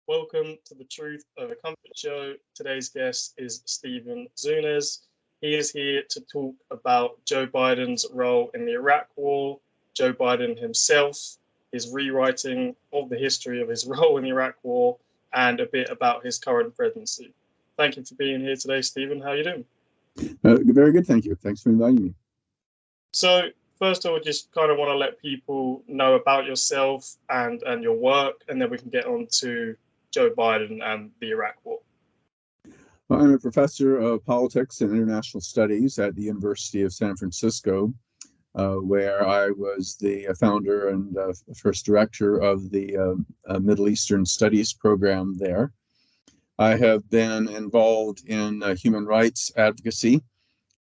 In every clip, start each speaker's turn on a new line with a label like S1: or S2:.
S1: Welcome to the Truth Over Comfort show. Today's guest is Stephen Zunes. He is here to talk about Joe Biden's role in the Iraq War, Joe Biden himself, his rewriting of the history of his role in the Iraq War, and a bit about his current presidency. Thank you for being here today, Stephen. How are you doing?
S2: Very good, thank you. Thanks for inviting me.
S1: So, first, I would just kind of want to let people know about yourself and your work, and then we can get on to Joe Biden and the Iraq War.
S2: Well, I'm a professor of politics and international studies at the University of San Francisco, where I was the founder and first director of the Middle Eastern Studies program there. I have been involved in human rights advocacy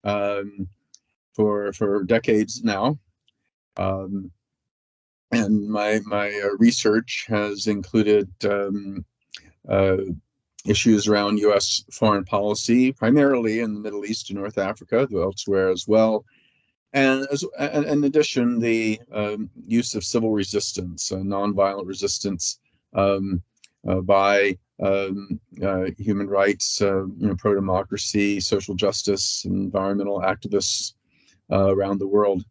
S2: for decades now. And my research has included issues around U.S. foreign policy, primarily in the Middle East and North Africa, though elsewhere as well. And in addition, the use of civil resistance, nonviolent resistance by human rights, pro-democracy, social justice, environmental activists around the world.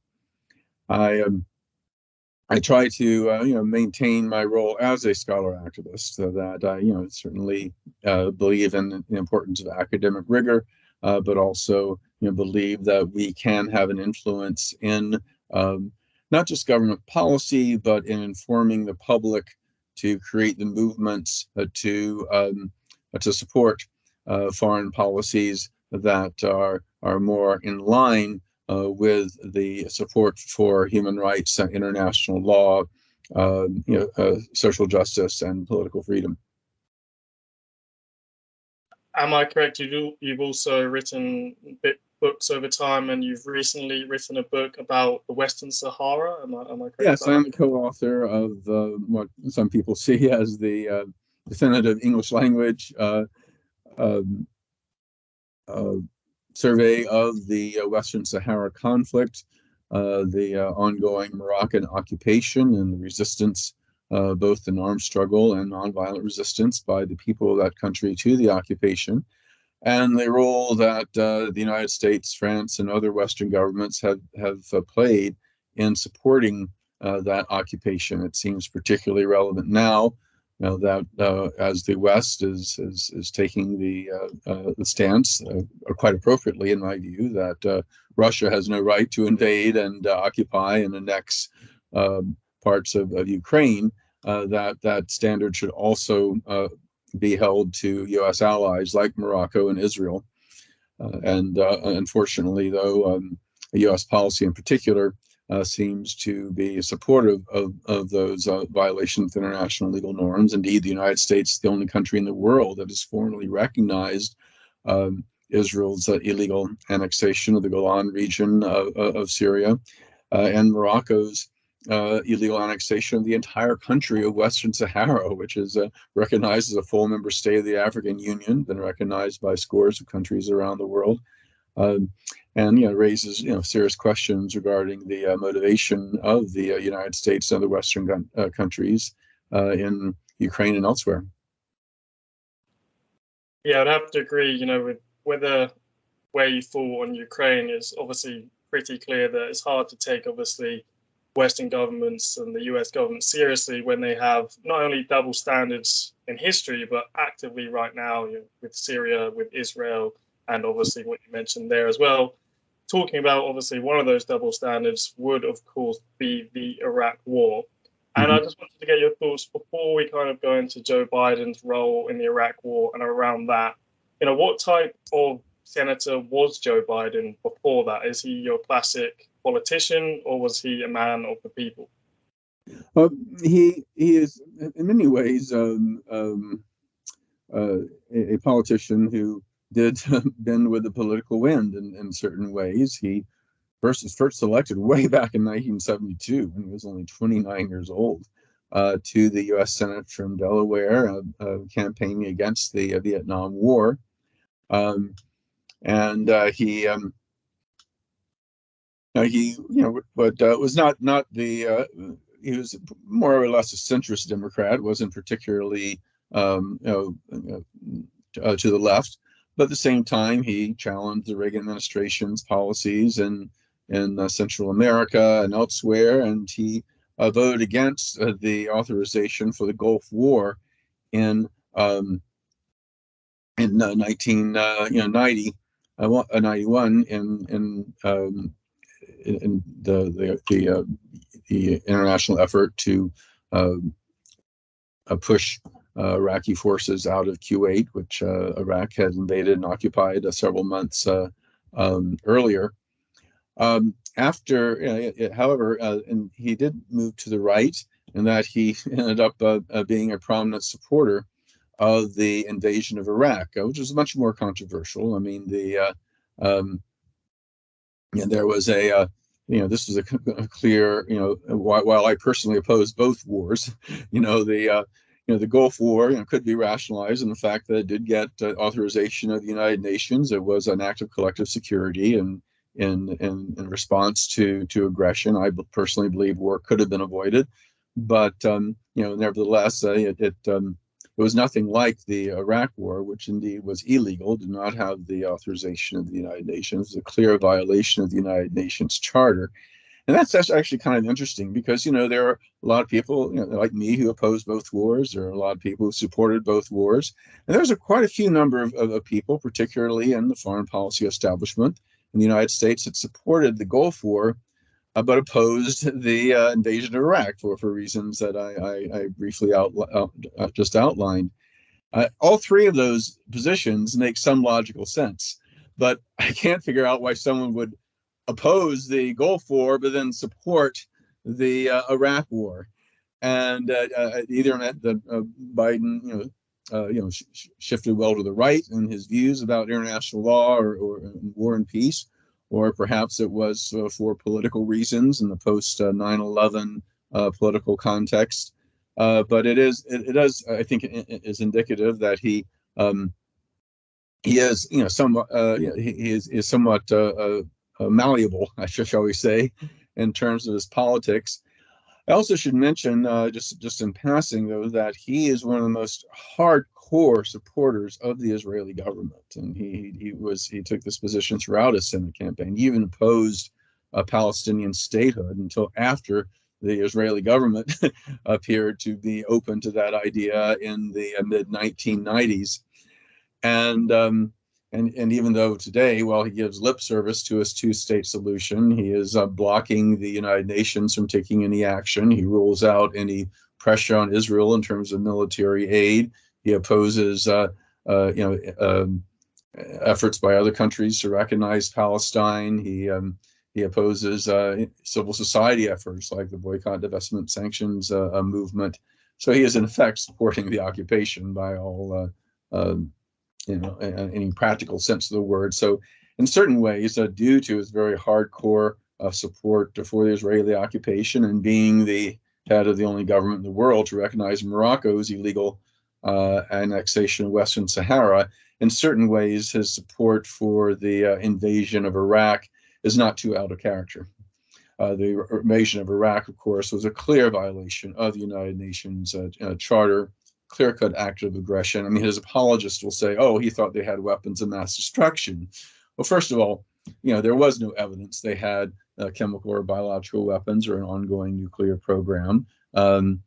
S2: I try to, maintain my role as a scholar activist, so that I, certainly believe in the importance of academic rigor, but also, believe that we can have an influence in not just government policy, but in informing the public to create the movements to support foreign policies that are more in line with the support for human rights, international law, social justice, and political freedom.
S1: Am I correct? You've also written books over time, and you've recently written a book about the Western Sahara. Am I correct?
S2: Yes, I'm the co-author of what some people see as the definitive English language survey of the Western Sahara conflict, the ongoing Moroccan occupation and the resistance, both an armed struggle and nonviolent resistance by the people of that country to the occupation, and the role that the United States, France, and other Western governments have played in supporting that occupation. It seems particularly relevant now, that as the West is taking the stance, quite appropriately in my view, that Russia has no right to invade and occupy and annex parts of Ukraine. That standard should also be held to U.S. allies like Morocco and Israel. And unfortunately, though, U.S. policy in particular seems to be supportive of those violations of international legal norms. Indeed, the United States is the only country in the world that has formally recognized Israel's illegal annexation of the Golan region of Syria, and Morocco's illegal annexation of the entire country of Western Sahara, which is recognized as a full member state of the African Union, been recognized by scores of countries around the world. And raises serious questions regarding the motivation of the United States and other Western countries in Ukraine and elsewhere.
S1: Yeah, I'd have to agree. With where you fall on Ukraine is obviously pretty clear that it's hard to take obviously Western governments and the US government seriously when they have not only double standards in history, but actively right now with Syria, with Israel, and obviously what you mentioned there as well. Talking about obviously one of those double standards would of course be the Iraq War. And I just wanted to get your thoughts before we kind of go into Joe Biden's role in the Iraq War and around that. What type of senator was Joe Biden before that? Is he your classic politician, or was he a man of the people?
S2: He is in many ways a politician who did bend with the political wind in certain ways. He was first elected way back in 1972 when he was only 29 years old to the U.S. Senate from Delaware, campaigning against the Vietnam War, and he was not the he was more or less a centrist Democrat. Wasn't particularly to the left. But at the same time, he challenged the Reagan administration's policies in Central America and elsewhere, and he voted against the authorization for the Gulf War in 1990, 91 in the international effort to push Iraqi forces out of Kuwait, which Iraq had invaded and occupied several months earlier. However, and he did move to the right, in that he ended up being a prominent supporter of the invasion of Iraq, which was much more controversial. I mean, there was this was a clear, while I personally oppose both wars, the Gulf War, could be rationalized in the fact that it did get authorization of the United Nations. It was an act of collective security, and in response to aggression. I personally believe war could have been avoided, but nevertheless, it was nothing like the Iraq War, which indeed was illegal, did not have the authorization of the United Nations. It was a clear violation of the United Nations Charter. And that's actually kind of interesting, because, there are a lot of people, like me, who oppose both wars. There are a lot of people who supported both wars. And there's quite a few number of people, particularly in the foreign policy establishment in the United States, that supported the Gulf War, but opposed the invasion of Iraq for reasons that I briefly just outlined. All three of those positions make some logical sense, but I can't figure out why someone would oppose the Gulf War but then support the Iraq War. And either that Biden, shifted well to the right in his views about international law or war and peace, or perhaps it was for political reasons in the post 9/11 political context. But it does, I think, it is indicative that he is, somewhat he is somewhat malleable, shall we say, in terms of his politics. I also should mention, just in passing, though, that he is one of the most hardcore supporters of the Israeli government, and he took this position throughout his Senate campaign. He even opposed a Palestinian statehood until after the Israeli government appeared to be open to that idea in the mid-1990s. And even though today, while he gives lip service to his two-state solution, he is blocking the United Nations from taking any action. He rules out any pressure on Israel in terms of military aid. He opposes, efforts by other countries to recognize Palestine. He opposes civil society efforts like the boycott, divestment, sanctions movement. So he is in effect supporting the occupation by all. In any practical sense of the word. So in certain ways, due to his very hardcore support for the Israeli occupation and being the head of the only government in the world to recognize Morocco's illegal annexation of Western Sahara, in certain ways, his support for the invasion of Iraq is not too out of character. The invasion of Iraq, of course, was a clear violation of the United Nations Charter, clear-cut act of aggression. I mean, his apologists will say, oh, he thought they had weapons of mass destruction. Well, first of all, there was no evidence they had chemical or biological weapons or an ongoing nuclear program. The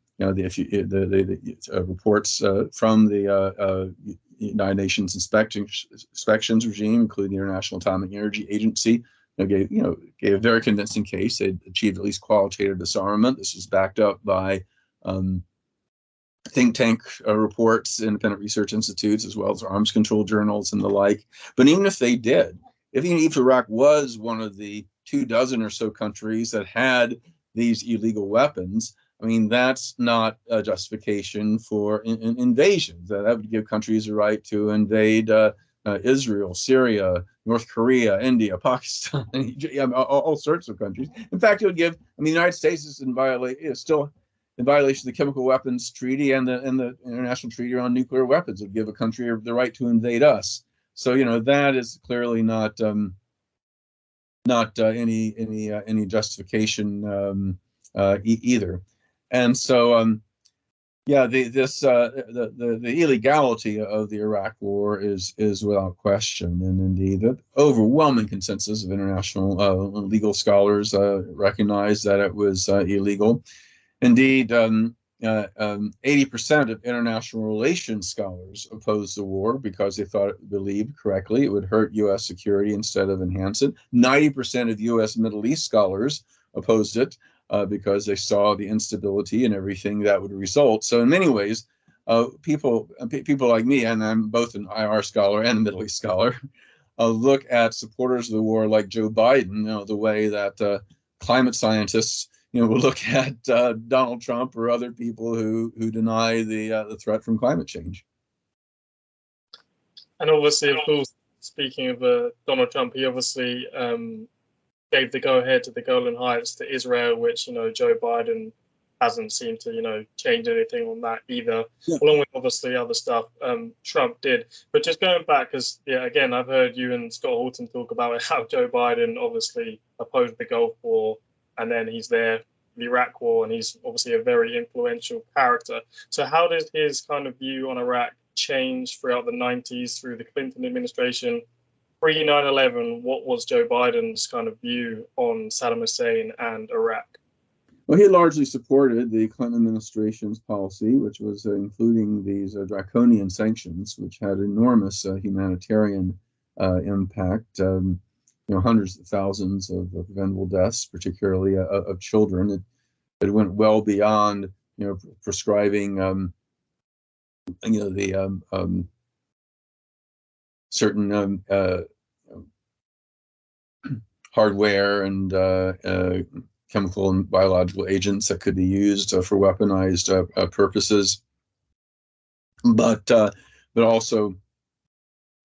S2: reports from the United Nations inspections regime, including the International Atomic Energy Agency, gave a very convincing case. They achieved at least qualitative disarmament. This was backed up by think tank reports, independent research institutes, as well as arms control journals and the like. But even if they did, if Iraq was one of the 24 or so countries that had these illegal weapons, I mean, that's not a justification for invasion. That would give countries the right to invade Israel, Syria, North Korea, India, Pakistan, all sorts of countries. In fact, it would give, the United States is still in violation of the Chemical Weapons Treaty and the International Treaty on Nuclear Weapons. It would give a country the right to invade us. So that is clearly not any justification either. And so Yeah, the illegality of the Iraq War is without question, and indeed the overwhelming consensus of international legal scholars recognize that it was illegal. Indeed, 80% of international relations scholars opposed the war because they believed correctly it would hurt U.S. security instead of enhance it. 90% of U.S. Middle East scholars opposed it because they saw the instability and everything that would result. So in many ways, people like me, and I'm both an IR scholar and a Middle East scholar, look at supporters of the war like Joe Biden, the way that climate scientists will look at Donald Trump or other people who deny the threat from climate change.
S1: And obviously, of course, speaking of Donald Trump, he obviously gave the go-ahead to the Golan Heights to Israel, which Joe Biden hasn't seemed to change anything on that either. Yeah. Along with obviously other stuff Trump did. But just going back, because again, I've heard you and Scott Horton talk about how Joe Biden obviously opposed the Gulf War, and then he's there the Iraq War, and he's obviously a very influential character. So how did his kind of view on Iraq change throughout the 90s through the Clinton administration? Pre 9/11, what was Joe Biden's kind of view on Saddam Hussein and Iraq?
S2: Well, he largely supported the Clinton administration's policy, which was including these draconian sanctions, which had enormous humanitarian impact. Hundreds of thousands of preventable deaths, particularly of children. It went well beyond, prescribing, certain hardware and chemical and biological agents that could be used for weaponized purposes, but also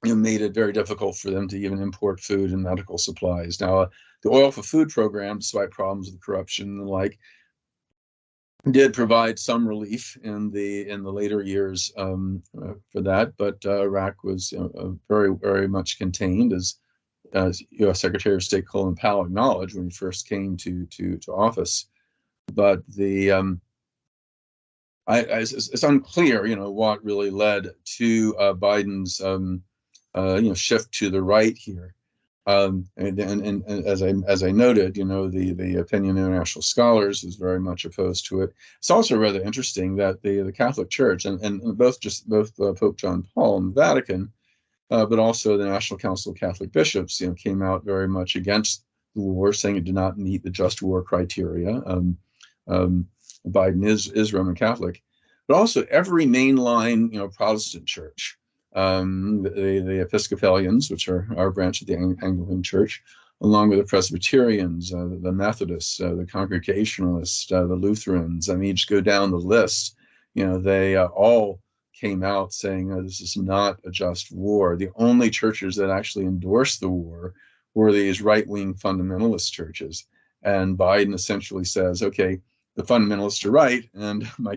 S2: made it very difficult for them to even import food and medical supplies. Now, the Oil for Food program, despite problems with corruption and the like, did provide some relief in the later years for that, but Iraq was very, very much contained, as U.S. Secretary of State Colin Powell acknowledged when he first came to office. But it's unclear, what really led to Biden's shift to the right here. And as I noted, the opinion of international scholars is very much opposed to it. It's also rather interesting that the Catholic Church and both Pope John Paul and the Vatican, but also the National Council of Catholic Bishops, came out very much against the war, saying it did not meet the just war criteria. Biden is Roman Catholic, but also every mainline, Protestant church. The Episcopalians, which are our branch of the Anglican Church, along with the Presbyterians, the Methodists, the Congregationalists, the Lutherans. I mean, just go down the list. They all came out saying this is not a just war. The only churches that actually endorsed the war were these right-wing fundamentalist churches. And Biden essentially says, okay, the fundamentalists are right, and my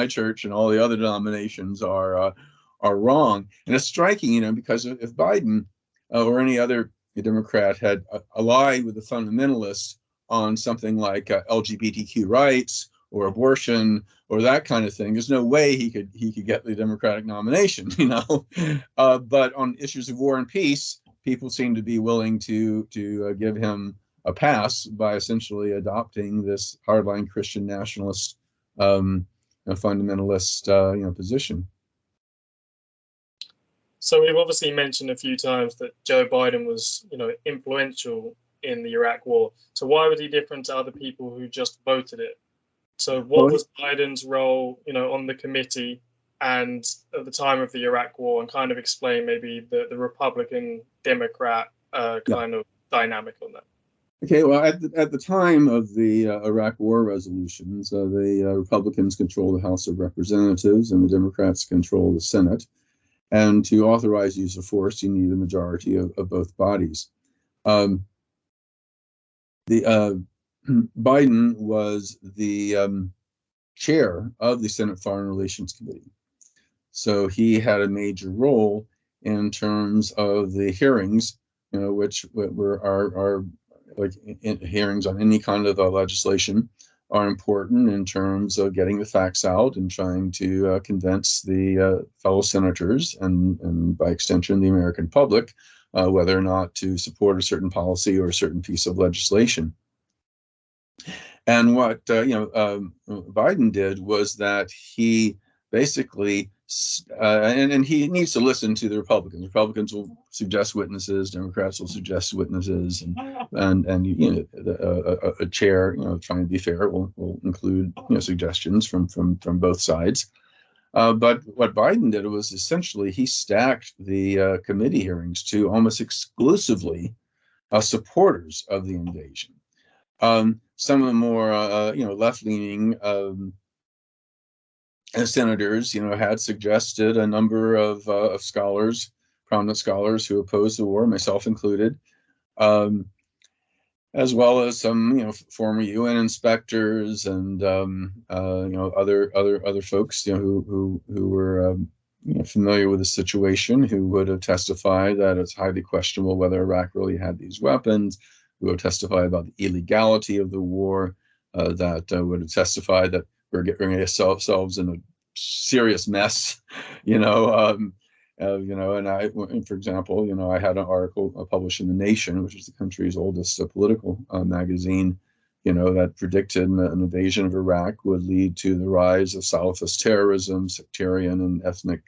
S2: church and all the other denominations are wrong. And it's striking, because if Biden or any other Democrat had allied with the fundamentalists on something like LGBTQ rights or abortion or that kind of thing, there's no way he could get the Democratic nomination, but on issues of war and peace, people seem to be willing to give him a pass by essentially adopting this hardline Christian nationalist fundamentalist position.
S1: So we've obviously mentioned a few times that Joe Biden was, influential in the Iraq War. So why was he different to other people who just voted it? So what was Biden's role, on the committee and at the time of the Iraq War, and kind of explain maybe the Republican Democrat kind of dynamic on that?
S2: Okay, well, at the time of the Iraq War resolutions, the Republicans control the House of Representatives and the Democrats control the Senate. And to authorize use of force, you need a majority of both bodies. Biden was the chair of the Senate Foreign Relations Committee. So he had a major role in terms of the hearings, which were our like hearings on any kind of legislation are important in terms of getting the facts out and trying to convince the fellow senators and by extension the American public whether or not to support a certain policy or a certain piece of legislation. And what Biden did was that he basically, and he needs to listen to the Republicans. Republicans will suggest witnesses, Democrats will suggest witnesses, and a chair, trying to be fair, will include suggestions from both sides. But what Biden did was essentially he stacked the committee hearings to almost exclusively supporters of the invasion. Some of the more left-leaning senators, had suggested a number of scholars, prominent scholars who opposed the war, myself included, as well as some former UN inspectors and other folks who were familiar with the situation, who would have testified that it's highly questionable whether Iraq really had these weapons, who would testify about the illegality of the war, that would have testified that we're getting ourselves in a serious mess, and I, for example, I had an article published in The Nation, which is the country's oldest political magazine, that predicted an invasion of Iraq would lead to the rise of Salafist terrorism, sectarian and ethnic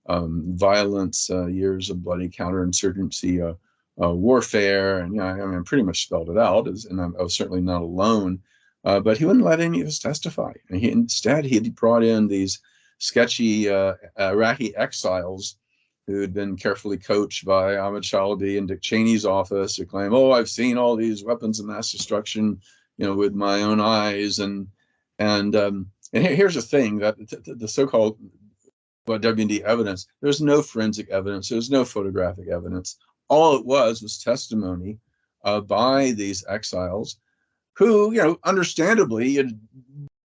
S2: violence, years of bloody counterinsurgency warfare, and I pretty much spelled it out, and I was certainly not alone. But he wouldn't let any of us testify. And instead, he brought in these sketchy Iraqi exiles who had been carefully coached by Ahmed Shalbi and Dick Cheney's office, who claim, I've seen all these weapons of mass destruction, with my own eyes. And here's the thing, that the so-called WMD evidence, there's no forensic evidence, there's no photographic evidence. All it was testimony by these exiles who, understandably,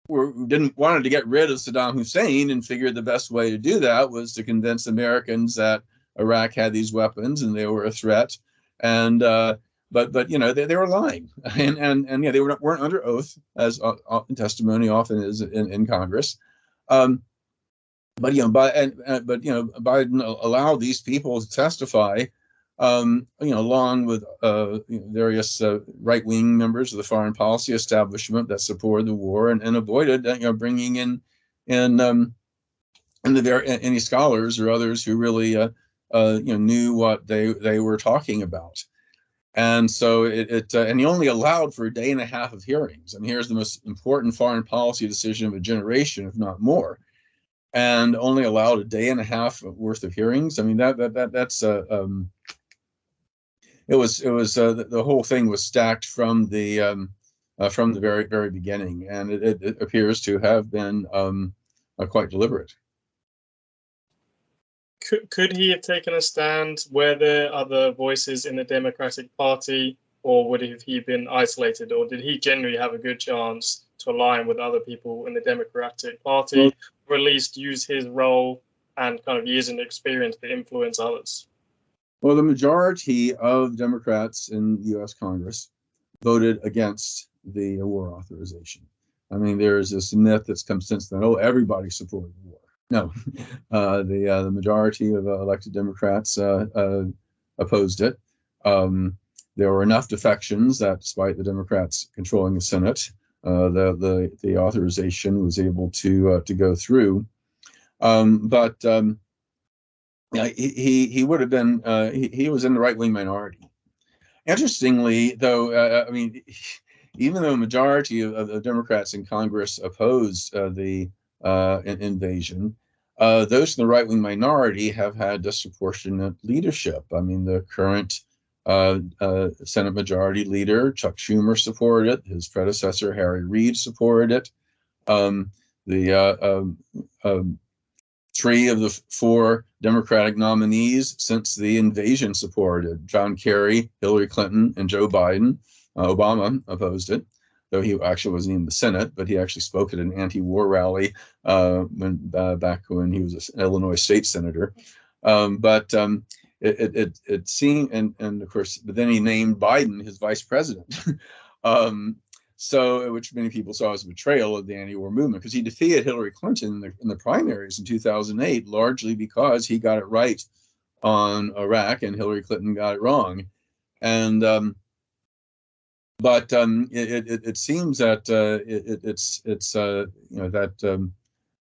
S2: wanted to get rid of Saddam Hussein and figured the best way to do that was to convince Americans that Iraq had these weapons and they were a threat. And but they were lying, and they weren't under oath, as testimony often is in Congress. But Biden allowed these people to testify, along with various right-wing members of the foreign policy establishment that supported the war, and avoided bringing in any scholars or others who really knew what they were talking about. And so and he only allowed for a day and a half of hearings. And here's the most important foreign policy decision of a generation, if not more, and only allowed a day and a half worth of hearings. I mean, that's the whole thing was stacked from the very, very beginning, and it appears to have been quite deliberate.
S1: Could he have taken a stand? Were there other voices in the Democratic Party, or would he have been isolated, or did he generally have a good chance to align with other people in the Democratic Party, or at least use his role and kind of years and experience to influence others?
S2: Well, the majority of Democrats in the U.S. Congress voted against the war authorization. I mean, there's this myth that's come since then, everybody supported the war. No, the majority of elected Democrats opposed it. There were enough defections that, despite the Democrats controlling the Senate, the authorization was able to go through. But he would have been he was in the right-wing minority. Interestingly, though, even though a majority of Democrats in Congress opposed the invasion, those in the right-wing minority have had disproportionate leadership. I mean, the current Senate Majority Leader, Chuck Schumer, supported it. His predecessor, Harry Reid, supported it. Three of the four Democratic nominees since the invasion supported it. John Kerry, Hillary Clinton, and Joe Biden. Obama opposed it, though he actually wasn't in the Senate, but he actually spoke at an anti-war rally back when he was an Illinois state senator. It seemed, and of course, but then he named Biden his vice president. So, which many people saw as a betrayal of the anti-war movement, because he defeated Hillary Clinton in the primaries in 2008, largely because he got it right on Iraq and Hillary Clinton got it wrong. And it seems that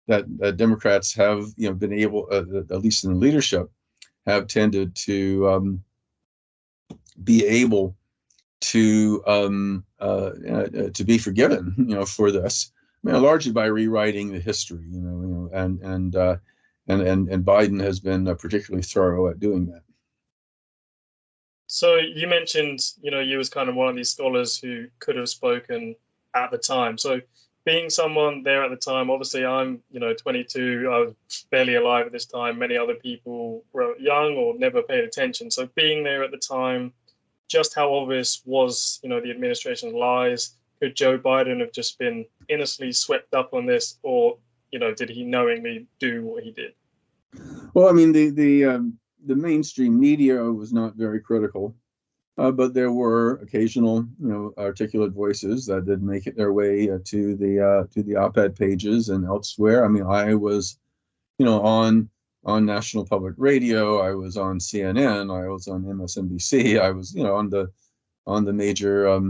S2: that Democrats have been able, at least in the leadership, have tended to be able to be forgiven, for this, largely by rewriting the history, and Biden has been particularly thorough at doing that.
S1: So you mentioned, you was kind of one of these scholars who could have spoken at the time. So being someone there at the time, obviously I'm, 22, I was barely alive at this time. Many other people were young or never paid attention. So being there at the time, just how obvious was, the administration's lies? Could Joe Biden have just been innocently swept up on this, or, did he knowingly do what he did?
S2: Well, I mean, the mainstream media was not very critical, but there were occasional, articulate voices that did make it their way to the op-ed pages and elsewhere. I mean, I was, on National Public Radio, I was on CNN, I was on MSNBC, I was, on the major,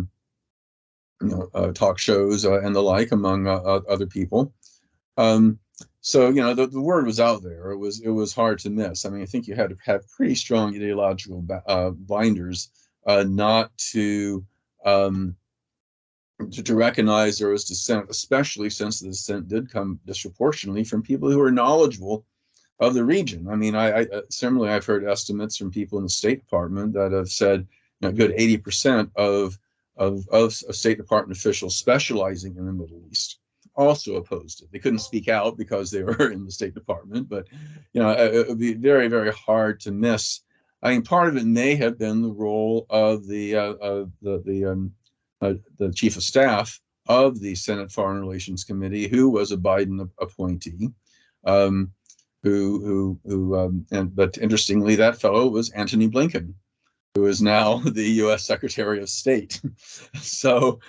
S2: talk shows and the like, among other people. So, the word was out there. It was hard to miss. I mean, I think you had to have pretty strong ideological blinders not to recognize there was dissent, especially since the dissent did come disproportionately from people who are knowledgeable of the region. I mean, similarly, I've heard estimates from people in the State Department that have said a good 80% of State Department officials specializing in the Middle East also opposed it. They couldn't speak out because they were in the State Department, but it would be very, very hard to miss. I mean, part of it may have been the role of the chief of staff of the Senate Foreign Relations Committee, who was a Biden appointee. But interestingly, that fellow was Antony Blinken, who is now the U.S. Secretary of State. So,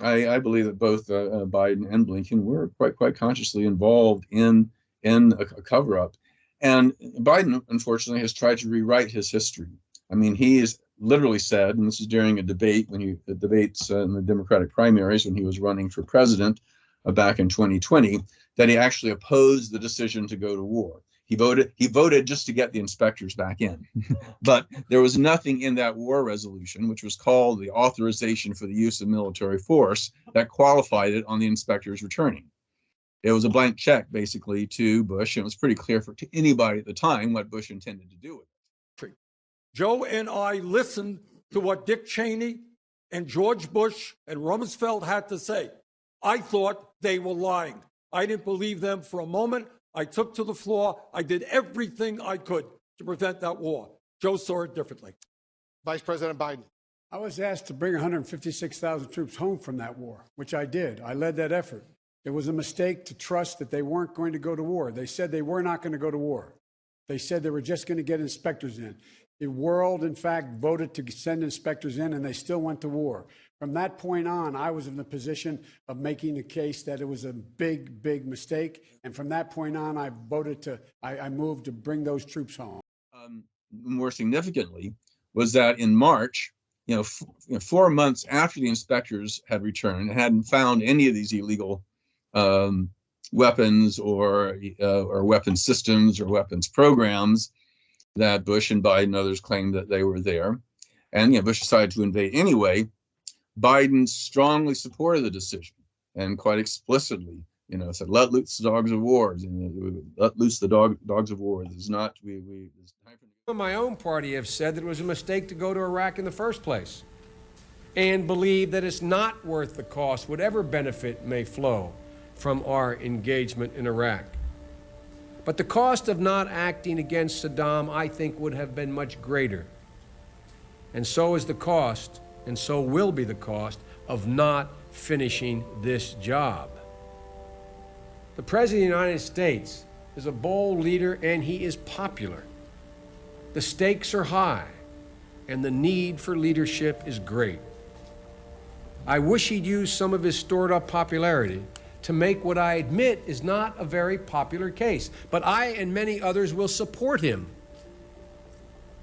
S2: I believe that both Biden and Blinken were quite consciously involved in a cover-up. And Biden, unfortunately, has tried to rewrite his history. I mean, he has literally said, and this is during a debate debates in the Democratic primaries when he was running for president back in 2020, that he actually opposed the decision to go to war. He voted just to get the inspectors back in. But there was nothing in that war resolution, which was called the authorization for the use of military force, that qualified it on the inspectors returning. It was a blank check, basically, to Bush. And it was pretty clear to anybody at the time what Bush intended to do with it.
S3: Joe and I listened to what Dick Cheney and George Bush and Rumsfeld had to say. I thought they were lying. I didn't believe them for a moment. I took to the floor. I did everything I could to prevent that war. Joe saw it differently.
S4: Vice President Biden.
S5: I was asked to bring 156,000 troops home from that war, which I did. I led that effort. It was a mistake to trust that they weren't going to go to war. They said they were not going to go to war. They said they were just going to get inspectors in. The world, in fact, voted to send inspectors in, and they still went to war. From that point on, I was in the position of making a case that it was a big, big mistake. And from that point on, I moved to bring those troops home.
S2: More significantly was that in March, 4 months after the inspectors had returned and hadn't found any of these illegal weapons or weapons systems or weapons programs that Bush and Biden and others claimed that they were there. And Bush decided to invade anyway. Biden strongly supported the decision and quite explicitly, said, let loose the dogs of war. Let loose the dogs of war. This is not,
S6: My own party have said that it was a mistake to go to Iraq in the first place and believe that it's not worth the cost, whatever benefit may flow from our engagement in Iraq. But the cost of not acting against Saddam, I think, would have been much greater. And so is the cost, and so will be the cost, of not finishing this job. The President of the United States is a bold leader, and he is popular. The stakes are high. and the need for leadership is great. I wish he'd use some of his stored up popularity to make what I admit is not a very popular case, but I and many others will support him.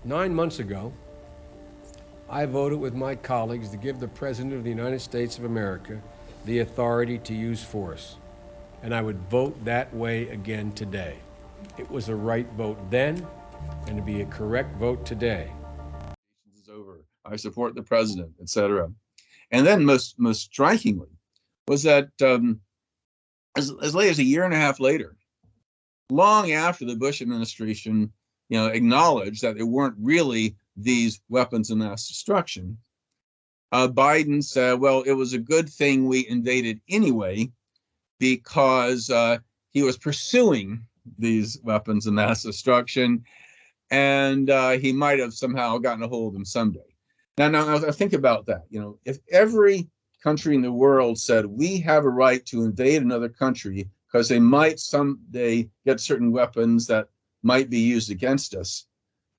S6: 9 months ago, I voted with my colleagues to give the President of the United States of America the authority to use force, and I would vote that way again today. It was a right vote then, and to be a correct vote today.
S2: Is over. I support the president, etc. And then most strikingly was that as late as a year and a half later, long after the Bush administration, acknowledged that there weren't really these weapons of mass destruction, Biden said, well, it was a good thing we invaded anyway, because he was pursuing these weapons of mass destruction, and he might have somehow gotten a hold of them someday. Now, think about that. If every country in the world said we have a right to invade another country because they might someday get certain weapons that might be used against us,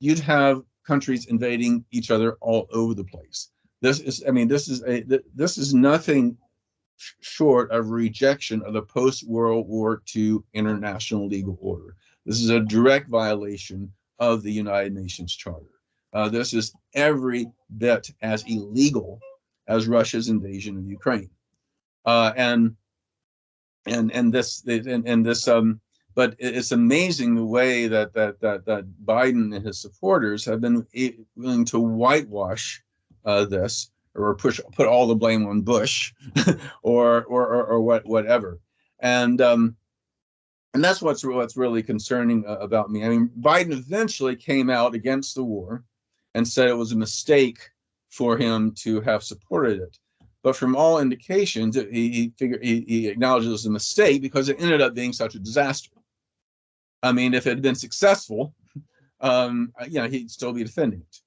S2: you'd have countries invading each other all over the place. This is nothing short of rejection of the post-World War II international legal order. This is a direct violation of the United Nations Charter. This is every bit as illegal as Russia's invasion of Ukraine, but it's amazing the way that Biden and his supporters have been willing to whitewash this, or put all the blame on Bush, or whatever, and that's what's really concerning about me. I mean, Biden eventually came out against the war and said it was a mistake for him to have supported it. But from all indications, he acknowledged it was a mistake because it ended up being such a disaster. I mean, if it had been successful, he'd still be defending it.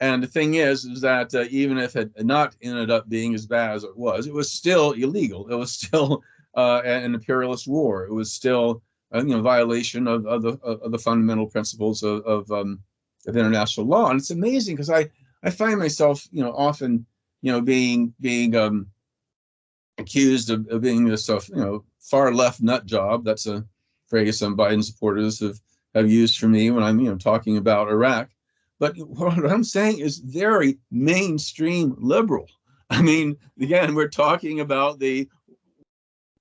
S2: And the thing is that even if it had not ended up being as bad as it was still illegal. It was still an imperialist war. It was still violation of the fundamental principles of international law. And it's amazing because I find myself often being accused of being this far left nut job. That's a phrase some Biden supporters have used for me when I'm talking about Iraq. But what I'm saying is very mainstream liberal. I mean, again, we're talking about the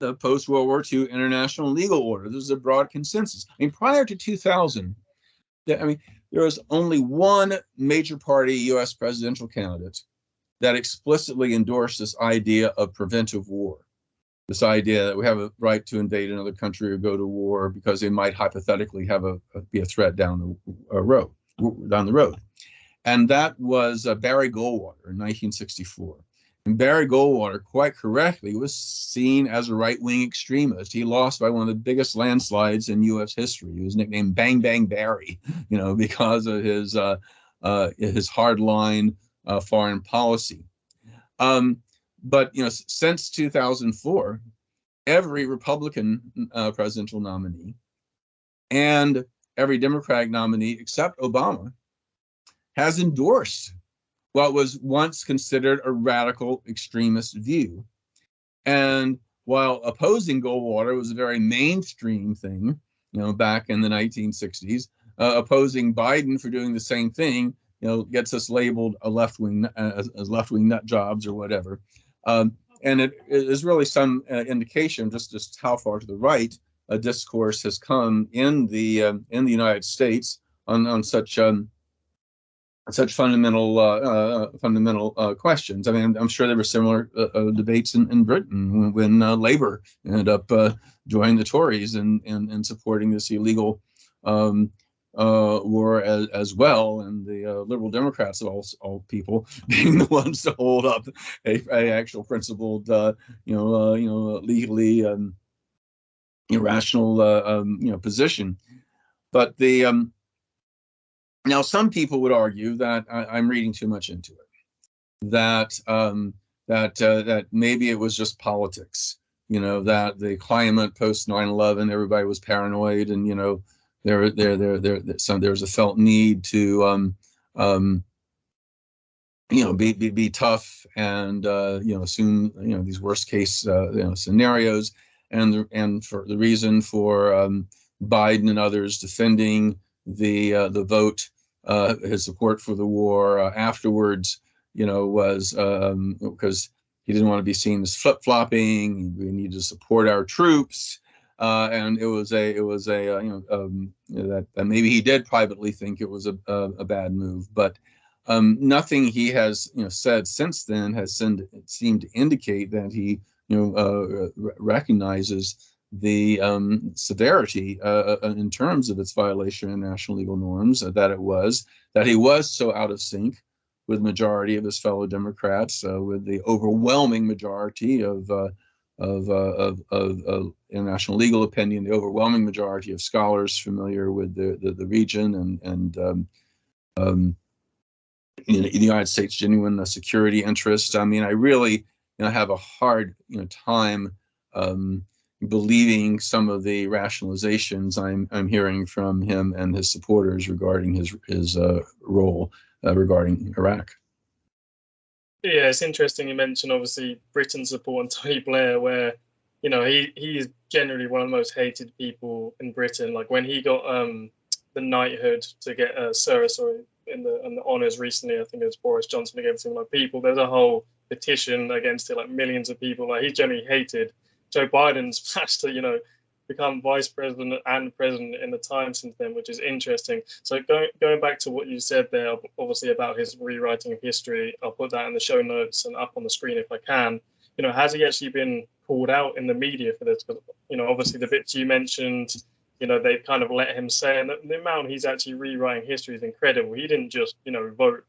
S2: post-World War II international legal order. There's a broad consensus. I mean, prior to 2000, there was only one major party U.S. presidential candidate that explicitly endorsed this idea of preventive war, this idea that we have a right to invade another country or go to war because they might hypothetically be a threat down the road. And that was Barry Goldwater in 1964. And Barry Goldwater, quite correctly, was seen as a right-wing extremist. He lost by one of the biggest landslides in U.S. history. He was nicknamed Bang Bang Barry, because of his hardline foreign policy. But since 2004, every Republican presidential nominee and every Democratic nominee except Obama has endorsed what was once considered a radical extremist view. And while opposing Goldwater was a very mainstream thing, back in the 1960s, opposing Biden for doing the same thing, gets us labeled a left-wing as left-wing nut jobs or whatever. And it is really some indication just how far to the right a discourse has come in the United States on such fundamental questions. I mean, I'm sure there were similar debates in Britain when Labour ended up joining the Tories and supporting this illegal war as well, and the Liberal Democrats of all people being the ones to hold up a actual principled, legally irrational, position. But now some people would argue that I'm reading too much into it, that maybe it was just politics, that the climate post 9/11, everybody was paranoid, and there was a felt need to be tough and assume these worst case scenarios, and for the reason for Biden and others defending the vote, his support for the war afterwards, was because he didn't want to be seen as flip-flopping. We need to support our troops, and it was that maybe he did privately think it was a bad move, but nothing he has said since then has seemed to indicate that he recognizes the severity in terms of its violation of national legal norms, that he was so out of sync with majority of his fellow Democrats, with the overwhelming majority of international legal opinion, the overwhelming majority of scholars familiar with the region, and in the United States genuine security interest. I mean, I really have a hard time believing some of the rationalizations I'm hearing from him and his supporters regarding his role regarding Iraq.
S1: Yeah, it's interesting you mentioned obviously Britain's support on Tony Blair, where he's generally one of the most hated people in Britain. Like when he got the knighthood to get in the honours recently, I think it was Boris Johnson against him. Like people, there's a whole petition against it, like millions of people. Like he's generally hated. Joe Biden's managed to become vice president and president in the time since then, which is interesting. So going back to what you said there, obviously about his rewriting of history, I'll put that in the show notes and up on the screen if I can. Has he actually been called out in the media for this? Because obviously the bits you mentioned, they've kind of let him say, and the amount he's actually rewriting history is incredible. He didn't just vote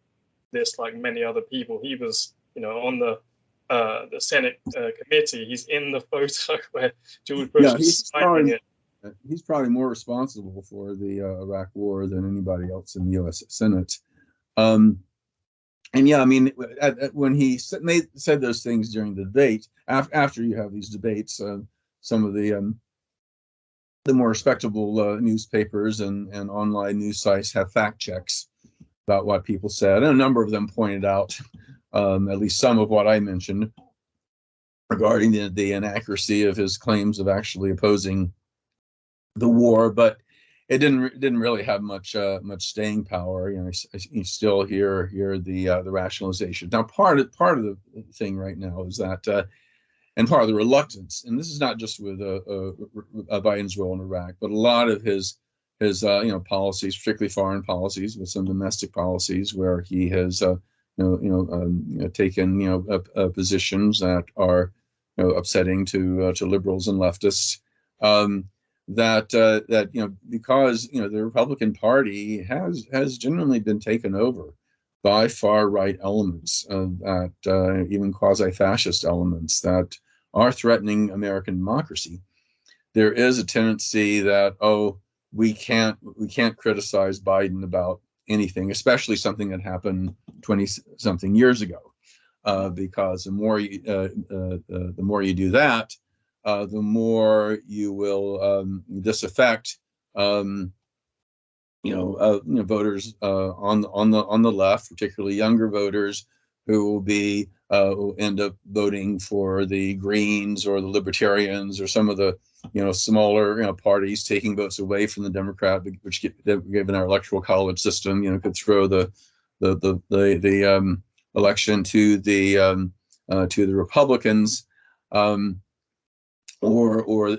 S1: this like many other people. He was on the Senate committee. He's in the photo where George Bush is signing it.
S2: He's probably more responsible for the Iraq war than anybody else in the U.S. Senate. And yeah, I mean, when he said those things during the debate, after you have these debates, some of the more respectable newspapers and online news sites have fact checks about what people said, and a number of them pointed out at least some of what I mentioned regarding the inaccuracy of his claims of actually opposing the war, but it didn't really have much staying power. You still hear the rationalization. Now, part of the thing right now is that, and part of the reluctance, and this is not just with Biden's role in Iraq, but a lot of his policies, particularly foreign policies, with some domestic policies, where he has taken positions that are upsetting to liberals and leftists. Because the Republican Party has genuinely been taken over by far right elements, even quasi-fascist elements that are threatening American democracy. There is a tendency that we can't criticize Biden about anything, especially something that happened 20-something years ago, because the more you do that, the more you will disaffect voters on the left, particularly younger voters, who will end up voting for the Greens or the Libertarians or some of the smaller parties, taking votes away from the Democrat, which given our electoral college system could throw the election to the Republicans. Or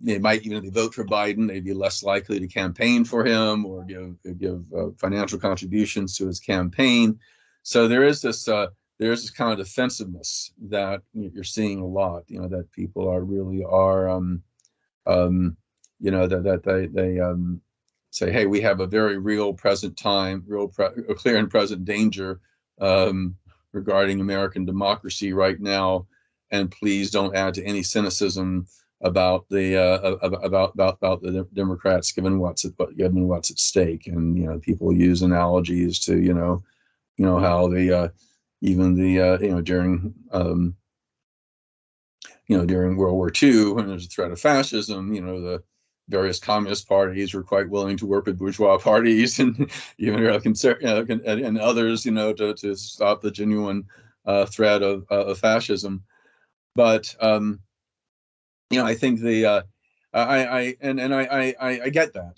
S2: they might, even if they vote for Biden, they'd be less likely to campaign for him or give financial contributions to his campaign. So there is this kind of defensiveness that you're seeing a lot. That people that they say, hey, we have a very real present time, a clear and present danger regarding American democracy right now. And please don't add to any cynicism about the Democrats, given what's at stake. And people use analogies to how during World War II, when there's a threat of fascism, the various communist parties were quite willing to work with bourgeois parties and even and others, to stop the genuine threat of fascism. But I think I get that.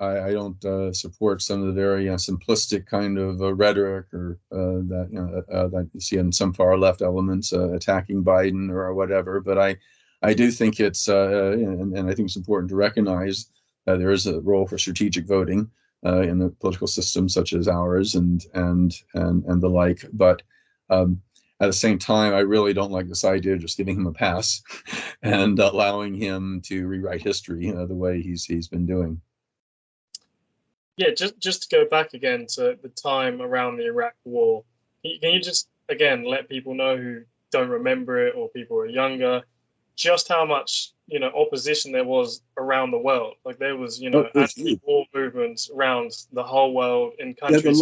S2: I don't support some of the very simplistic kind of rhetoric or that you see in some far left elements attacking Biden or whatever. But I do think it's and I think it's important to recognize there is a role for strategic voting in a political system such as ours and the like. But at the same time, I really don't like this idea of just giving him a pass and allowing him to rewrite history the way he's been doing.
S1: Yeah, just to go back again to the time around the Iraq War, can you just again let people know who don't remember it or people who are younger, just how much opposition there was around the world? Like there was anti-war movements around the whole world in countries.
S2: Yeah,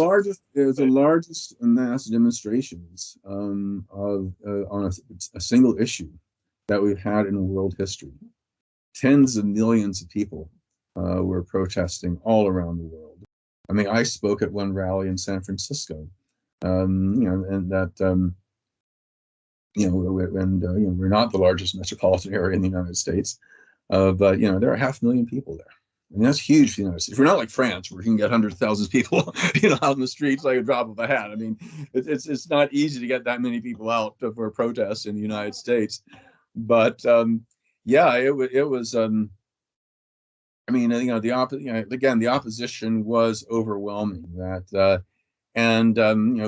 S2: the largest mass demonstrations on a single issue that we've had in world history. Tens of millions of people were protesting all around the world. I mean, I spoke at one rally in San Francisco, and that. We're not the largest metropolitan area in the United States, but there are 500,000 people there. I mean, that's huge for the United States. We're not like France, where you can get hundreds of thousands of people, out in the streets like a drop of a hat. I mean, it's not easy to get that many people out for protests in the United States. But it was. I mean, the opposition was overwhelming.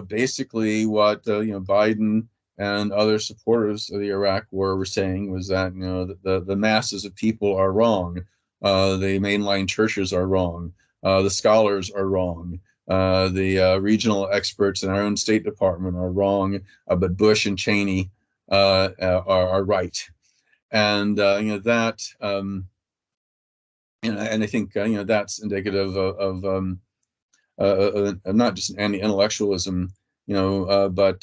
S2: Basically, what Biden and other supporters of the Iraq War were saying was that the masses of people are wrong, the mainline churches are wrong, the scholars are wrong, the regional experts in our own State Department are wrong, but Bush and Cheney are right, and that and I think that's indicative of not just an anti-intellectualism. But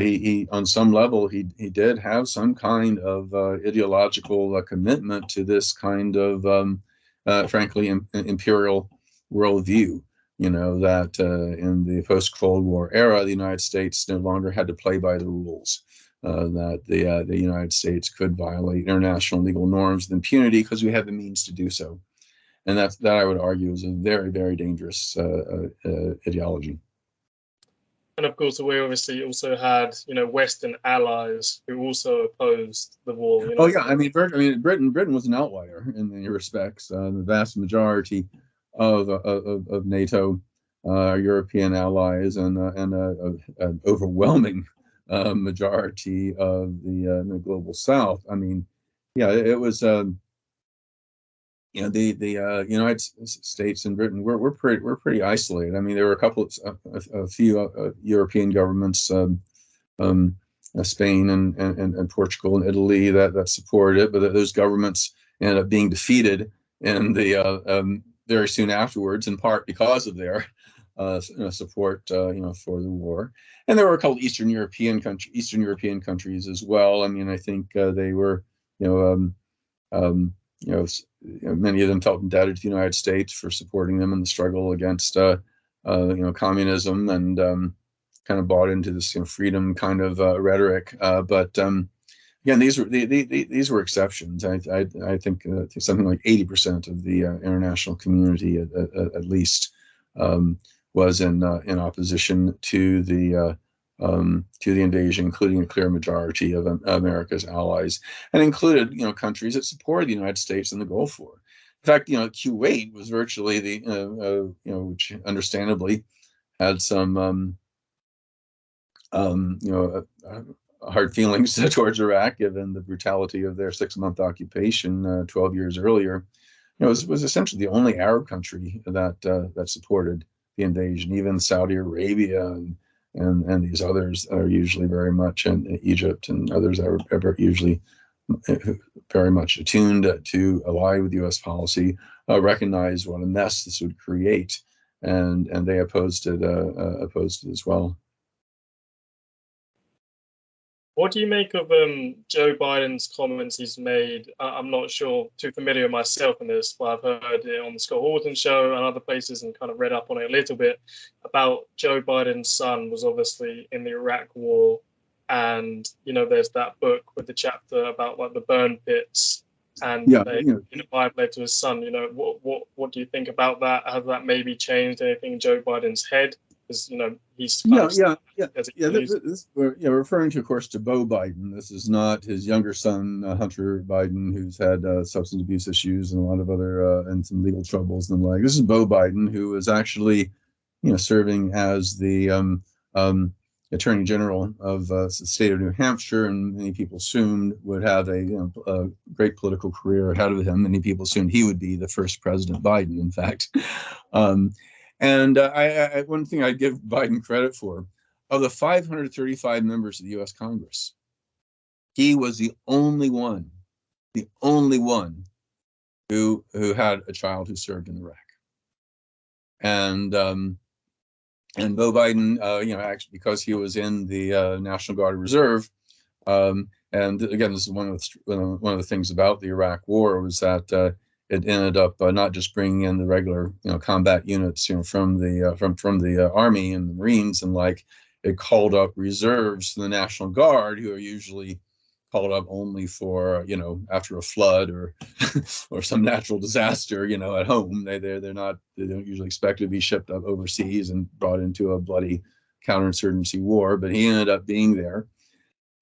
S2: he on some level he did have some kind of ideological commitment to this kind of frankly imperial worldview. That in the post-Cold War era, the United States no longer had to play by the rules. That the United States could violate international legal norms with impunity because we have the means to do so. And that I would argue is a very, very dangerous ideology.
S1: And of course, we obviously also had, Western allies who also opposed the war.
S2: Oh yeah, I mean, Britain was an outlier in many respects. The vast majority of NATO, European allies, and an overwhelming majority of the global South. I mean, yeah, it was. The United States and Britain we're pretty isolated. I mean, there were a few European governments, Spain and Portugal and Italy that supported it, but those governments ended up being defeated in the very soon afterwards, in part because of their support for the war. And there were a couple of Eastern European countries as well. I mean, I think they were many of them felt indebted to the United States for supporting them in the struggle against, communism, and kind of bought into this freedom kind of rhetoric. But again, these were exceptions. I think something like 80% of the international community, at least, was in opposition to the invasion, including a clear majority of America's allies, and included countries that supported the United States in the Gulf War. In fact, Kuwait was virtually which understandably had some hard feelings towards Iraq, given the brutality of their 6-month occupation 12 years earlier. Was essentially the only Arab country that supported the invasion. Even Saudi Arabia and these others are usually very much, and Egypt and others are usually very much attuned to ally with U.S. policy, recognize what a mess this would create, and they opposed it as well.
S1: What do you make of Joe Biden's comments he's made? I'm not sure, too familiar myself in this, but I've heard it on the Scott Horton show and other places and kind of read up on it a little bit about Joe Biden's son was obviously in the Iraq war. And, there's that book with the chapter about like the burn pits and
S2: Yeah,
S1: they Biden led to his son. What do you think about that? Has that maybe changed anything in Joe Biden's head? Because, he's kind
S2: we're referring to, of course, to Beau Biden. This is not his younger son, Hunter Biden, who's had substance abuse issues and a lot of other and some legal troubles and the like. This is Beau Biden, who is actually, serving as the Attorney General of the state of New Hampshire, and many people assumed would have a great political career ahead of him. Many people assumed he would be the first President Biden, in fact. And one thing I'd give Biden credit for, of the 535 members of the U.S. Congress, he was the only one who had a child who served in Iraq. And Beau Biden, actually, because he was in the National Guard Reserve, and again, this is one of the things about the Iraq War was that it ended up not just bringing in the regular, combat units, from the Army and the Marines and like. It called up reserves to the National Guard, who are usually called up only for, after a flood or or some natural disaster, at home. They don't usually expect to be shipped up overseas and brought into a bloody counterinsurgency war. But he ended up being there.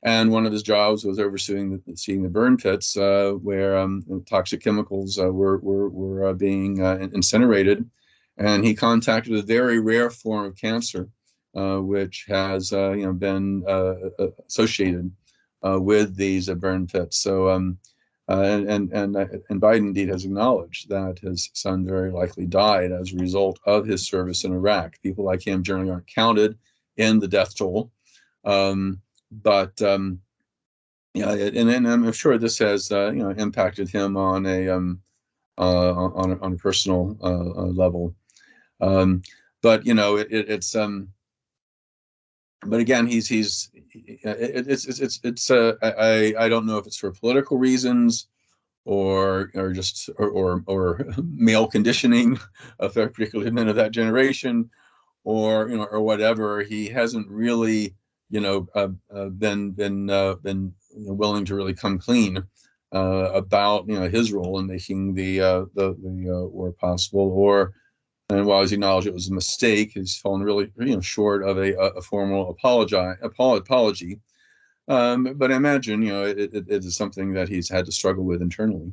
S2: And one of his jobs was overseeing the burn pits where toxic chemicals were being incinerated. And he contacted a very rare form of cancer, which has been associated with these burn pits. So and Biden indeed has acknowledged that his son very likely died as a result of his service in Iraq. People like him generally aren't counted in the death toll. But and I'm sure this has impacted him on a personal level. But it's but again, I don't know if it's for political reasons or male conditioning of a particular men of that generation, or whatever. He hasn't really been willing to really come clean about his role in making the war possible, and while he's acknowledged it was a mistake, he's fallen really short of a formal apology. But I imagine it is something that he's had to struggle with internally.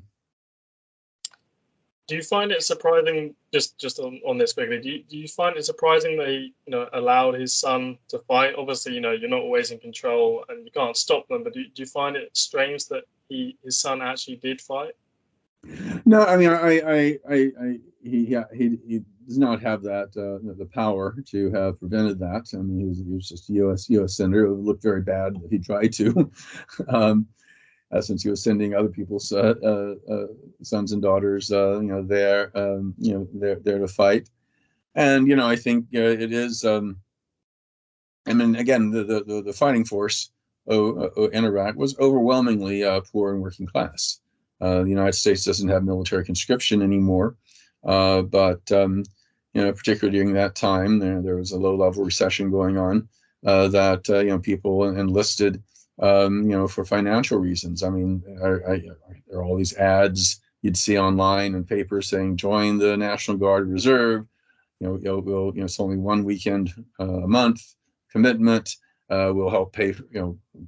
S1: Do you find it surprising, just on this quickly, do you find it surprising that he allowed his son to fight? Obviously, you're not always in control and you can't stop them, but do you find it strange that his son actually did fight?
S2: No, I mean, he does not have that the power to have prevented that. I mean, he was just a U.S. senator. It would look very bad if he tried to, since he was sending other people's sons and daughters, there to fight. And I think it is. I mean, again, the fighting force in Iraq was overwhelmingly poor and working class. The United States doesn't have military conscription anymore, but particularly during that time, there was a low-level recession going on that people enlisted, for financial reasons. I mean, there are all these ads you'd see online and papers saying, "Join the National Guard Reserve." It's only one weekend a month commitment. We'll help pay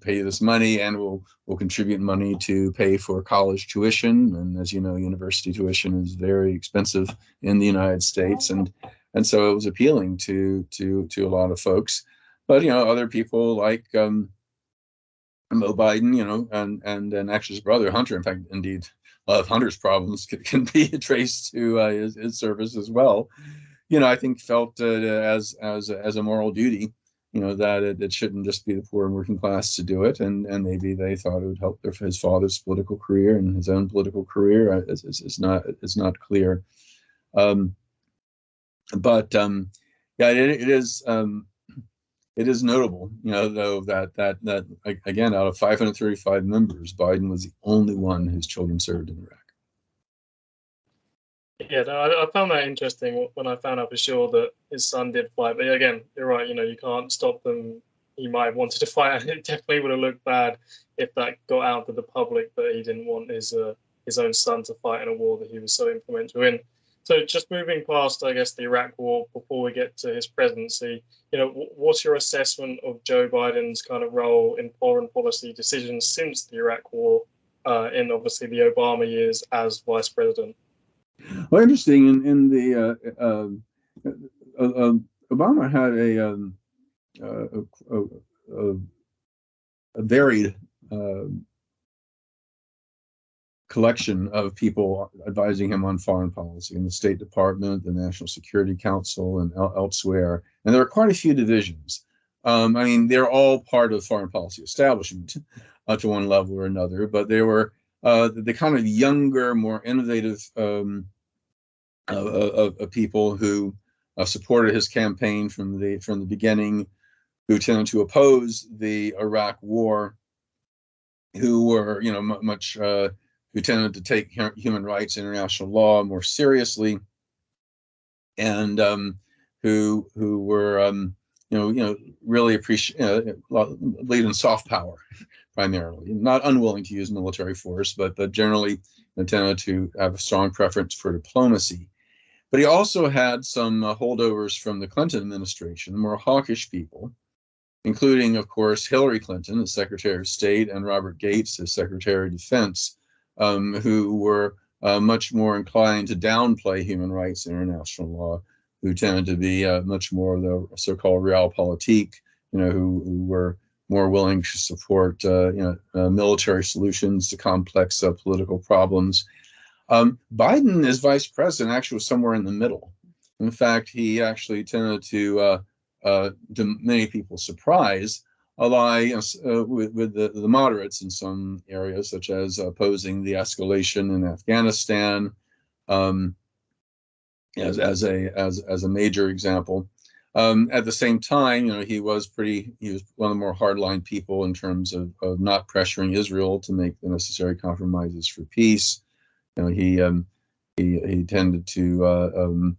S2: this money, and we'll contribute money to pay for college tuition. And as you know, university tuition is very expensive in the United States, and so it was appealing to a lot of folks. But other people like Beau Biden, and actually his brother Hunter. In fact, indeed, a lot of Hunter's problems can be traced to his service as well. I think felt as a moral duty. That it shouldn't just be the poor and working class to do it, and maybe they thought it would help his father's political career and his own political career. It's not clear, but yeah, it is it is notable, though, that again, out of 535 members, Biden was the only one whose children served in Iraq.
S1: Yeah, no, I found that interesting when I found out for sure that his son did fight. But again, you're right. You can't stop them. He might have wanted to fight, and it definitely would have looked bad if that got out to the public that he didn't want his own son to fight in a war that he was so influential in. So just moving past, I guess, the Iraq War before we get to his presidency, what's your assessment of Joe Biden's kind of role in foreign policy decisions since the Iraq War, in obviously the Obama years as vice president?
S2: Well, interesting. In the Obama had a varied collection of people advising him on foreign policy in the State Department, the National Security Council, and elsewhere. And there are quite a few divisions. They're all part of foreign policy establishment to one level or another, but they were the kind of younger, more innovative people who supported his campaign from the beginning, who tended to oppose the Iraq War, who were who tended to take human rights, international law more seriously, and who were really believed in soft power primarily, not unwilling to use military force, but generally tended to have a strong preference for diplomacy. But he also had some holdovers from the Clinton administration, more hawkish people, including, of course, Hillary Clinton, as Secretary of State, and Robert Gates, as Secretary of Defense, who were much more inclined to downplay human rights and international law, who tended to be much more of the so-called realpolitik, who were more willing to support military solutions to complex political problems. Biden, as vice president, actually was somewhere in the middle. In fact, he actually tended to many people's surprise, ally with the moderates in some areas, such as opposing the escalation in Afghanistan, as a major example. At the same time, he was one of the more hardline people in terms of not pressuring Israel to make the necessary compromises for peace. He tended to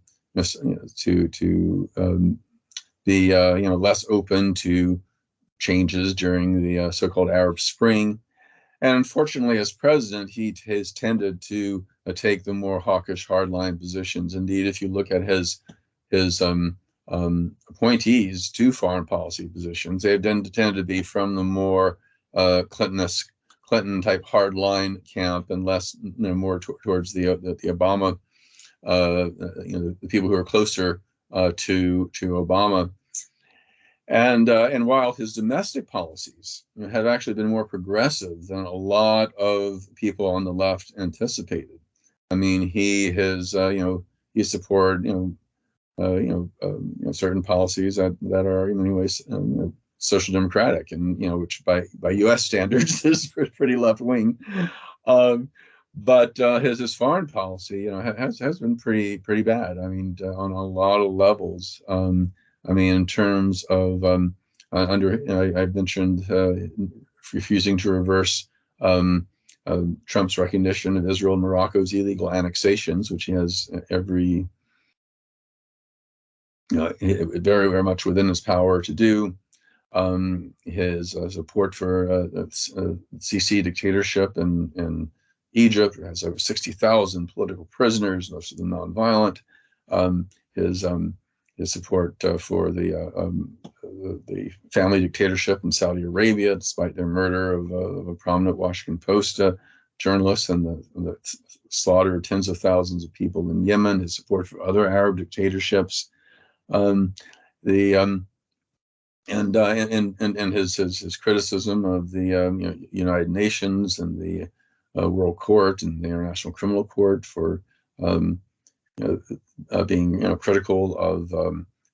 S2: be less open to changes during the so-called Arab Spring, and unfortunately, as president, he has tended to take the more hawkish, hardline positions. Indeed, if you look at his appointees to foreign policy positions, they have tended to be from the more Clinton type hardline camp, and less, more towards the Obama, the people who are closer to Obama. And while his domestic policies have actually been more progressive than a lot of people on the left anticipated, he has he supported certain policies that are in many ways social democratic, and which by U.S. standards is pretty left wing. But his foreign policy has been pretty bad. On a lot of levels. In terms of I mentioned refusing to reverse Trump's recognition of Israel and Morocco's illegal annexations, which he has every very, very much within his power to do. His support for Sisi dictatorship in Egypt, has over 60,000 political prisoners, most of them nonviolent. His support for the family dictatorship in Saudi Arabia, despite their murder of a prominent Washington Post journalist, and the slaughter of tens of thousands of people in Yemen. His support for other Arab dictatorships, and his criticism of the United Nations and the World Court and the International Criminal Court for being critical of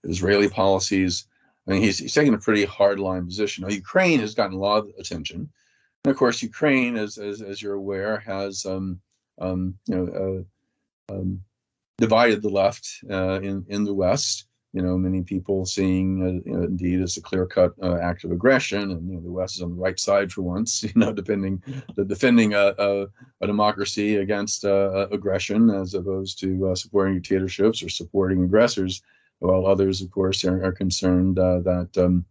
S2: Israeli policies. He's taken a pretty hardline position. Now, Ukraine has gotten a lot of attention, and of course, Ukraine, as you're aware, has divided the left in the West. many people seeing indeed as a clear-cut act of aggression, and the West is on the right side for once, defending a democracy against aggression, as opposed to supporting dictatorships or supporting aggressors, while others, of course, are concerned that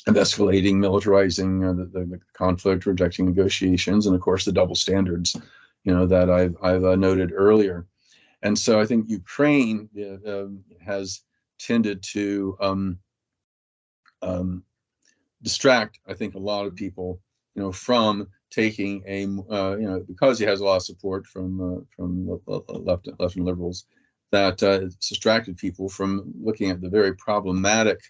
S2: of escalating, militarizing the conflict, rejecting negotiations, and of course the double standards, that I've noted earlier. And so I think Ukraine has tended to distract, I think, a lot of people, from taking a, because he has a lot of support from the left and liberals, that it's distracted people from looking at the very problematic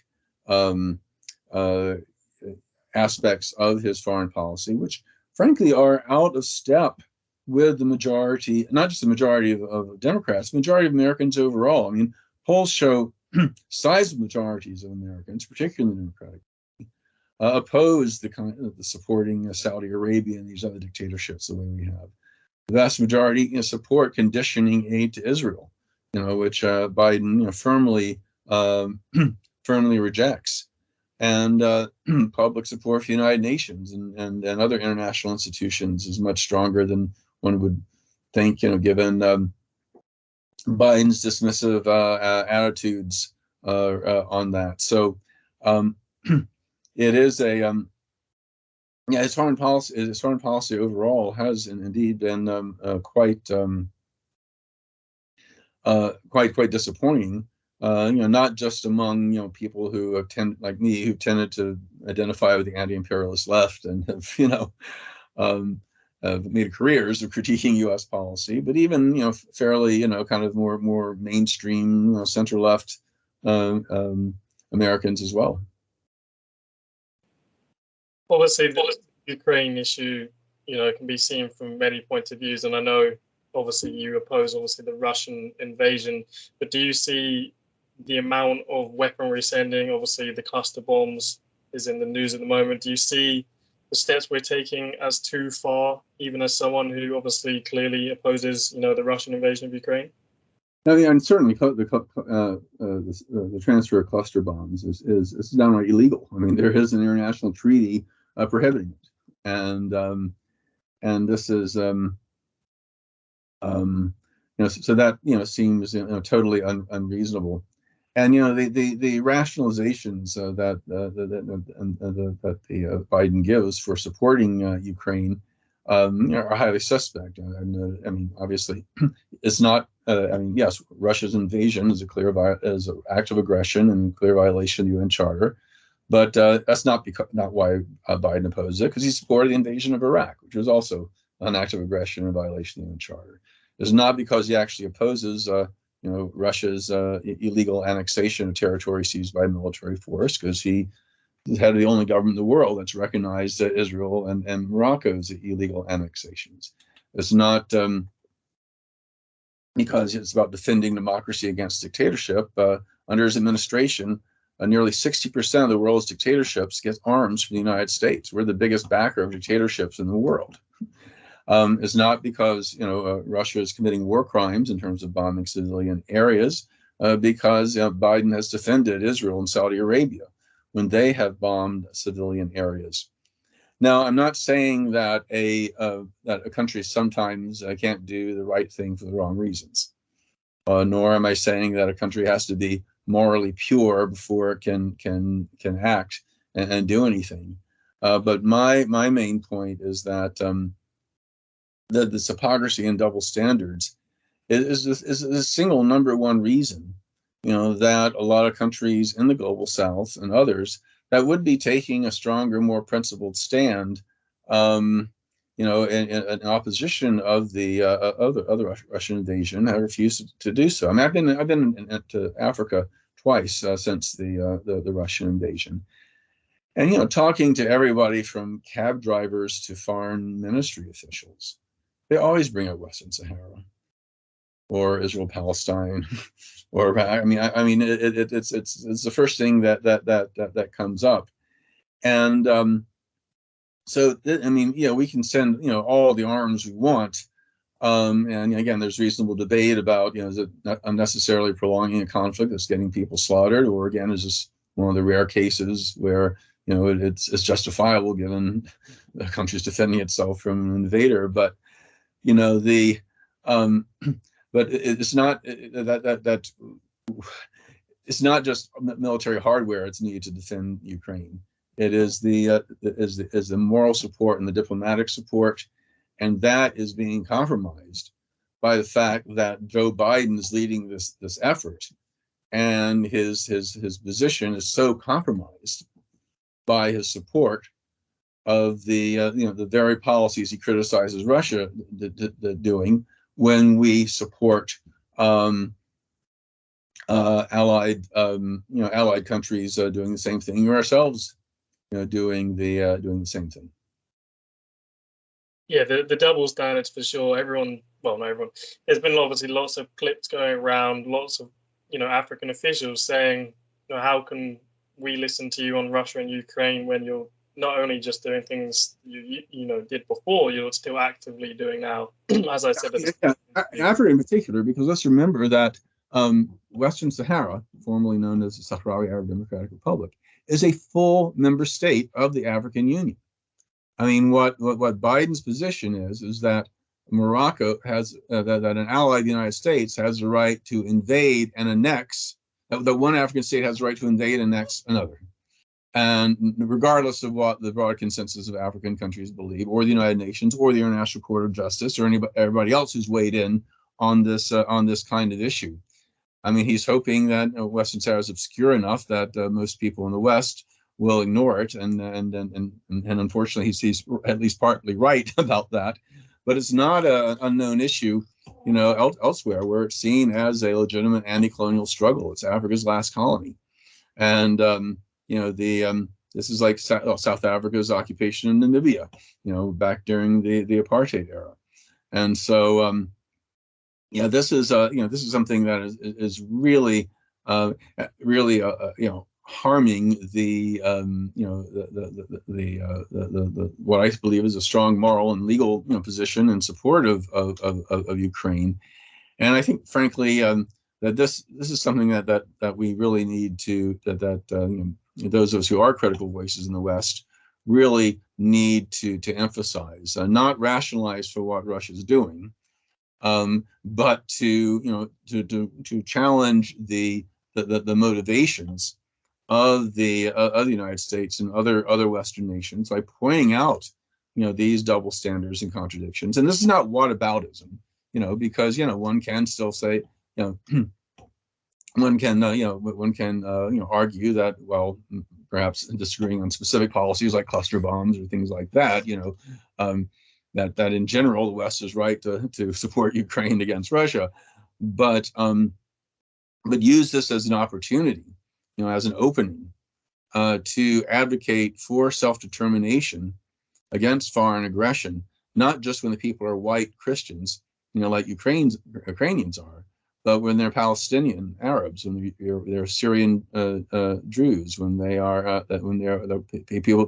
S2: aspects of his foreign policy, which frankly are out of step with the majority, not just the majority of Democrats, the majority of Americans overall. I mean, polls show sizable majorities of Americans, particularly the Democratic, oppose the supporting Saudi Arabia and these other dictatorships the way we have. The vast majority support conditioning aid to Israel, which Biden firmly rejects, and public support for the United Nations and other international institutions is much stronger than one would think, given Biden's dismissive attitudes on that. So it is his foreign policy overall has indeed been quite disappointing. Not just among people who have like me, who've tended to identify with the anti-imperialist left and have made careers of critiquing U.S. policy, but even fairly kind of more mainstream center left Americans as well.
S1: Obviously, the Ukraine issue, can be seen from many points of views, and I know obviously you oppose the Russian invasion, but do you see the amount of weaponry sending? Obviously, the cluster bombs is in the news at the moment. Do you see the steps we're taking as too far, even as someone who obviously clearly opposes, the Russian invasion of Ukraine?
S2: No, yeah, and certainly the transfer of cluster bombs is downright illegal. I mean, there is an international treaty prohibiting it, and this is so that seems totally unreasonable. And the rationalizations that Biden gives for supporting Ukraine are highly suspect. I mean, obviously, it's not. Yes, Russia's invasion is is an act of aggression and clear violation of the UN Charter, but that's not why Biden opposed it, because he supported the invasion of Iraq, which was also an act of aggression and violation of the UN Charter. It's not because he actually opposes Russia's illegal annexation of territory seized by military force, because he is head of the only government in the world that's recognized Israel and Morocco's illegal annexations. It's not because it's about defending democracy against dictatorship. Under his administration, nearly 60% of the world's dictatorships get arms from the United States. We're the biggest backer of dictatorships in the world. Is not because Russia is committing war crimes in terms of bombing civilian areas, because Biden has defended Israel and Saudi Arabia when they have bombed civilian areas. Now, I'm not saying that a country sometimes can't do the right thing for the wrong reasons, nor am I saying that a country has to be morally pure before it can act and do anything. But my main point is that this hypocrisy and double standards is the single number one reason, that a lot of countries in the global South and others that would be taking a stronger, more principled stand, in opposition of the Russian invasion, have refused to do so. I mean, I've been to Africa twice since the Russian invasion, and talking to everybody from cab drivers to foreign ministry officials. They always bring up Western Sahara, or Israel Palestine, or it's the first thing that comes up, and we can send all the arms we want, And again, there's reasonable debate about, is it not unnecessarily prolonging a conflict that's getting people slaughtered, or again, is this one of the rare cases where, it's justifiable given the country's defending itself from an invader. But, but it's not that it's not just military hardware it's needed to defend Ukraine. It is the moral support and the diplomatic support, and that is being compromised by the fact that Joe Biden is leading this effort, and his position is so compromised by his support of the the very policies he criticizes Russia doing when we support allied countries doing the same thing, or ourselves doing the same thing.
S1: Yeah, the double standards for sure. Not everyone. There's been obviously lots of clips going around, lots of African officials saying, how can we listen to you on Russia and Ukraine when you're not only just doing things you did before, you're still actively doing now. As I said,
S2: Africa in particular, because let's remember that Western Sahara, formerly known as the Sahrawi Arab Democratic Republic, is a full member state of the African Union. I mean, what Biden's position is that Morocco has that an ally of the United States has the right to invade and annex. That one African state has the right to invade and annex another, and regardless of what the broad consensus of African countries believe, or the United Nations, or the International Court of Justice, or everybody else who's weighed in on this kind of issue. I mean, he's hoping that Western Sahara is obscure enough that most people in the West will ignore it, and unfortunately, he's at least partly right about that. But it's not an unknown issue, elsewhere, where it's seen as a legitimate anti-colonial struggle. It's Africa's last colony, and this is like South Africa's occupation in Namibia, back during the apartheid era, and so this is something that is really harming the what I believe is a strong moral and legal position in support of Ukraine. And I think, frankly, that this is something that we really need to those of us who are critical voices in the West really need to emphasize, not rationalize for what Russia is doing, but to challenge the motivations of the United States and other Western nations by pointing out these double standards and contradictions. And this is not whataboutism, because one can still say one can argue that, well, perhaps disagreeing on specific policies like cluster bombs or things like that, that in general the West is right to support Ukraine against Russia, but use this as an opportunity, as an opening to advocate for self-determination against foreign aggression, not just when the people are white Christians, like Ukrainians are, but when they're Palestinian Arabs, when they're Syrian Druze, when they are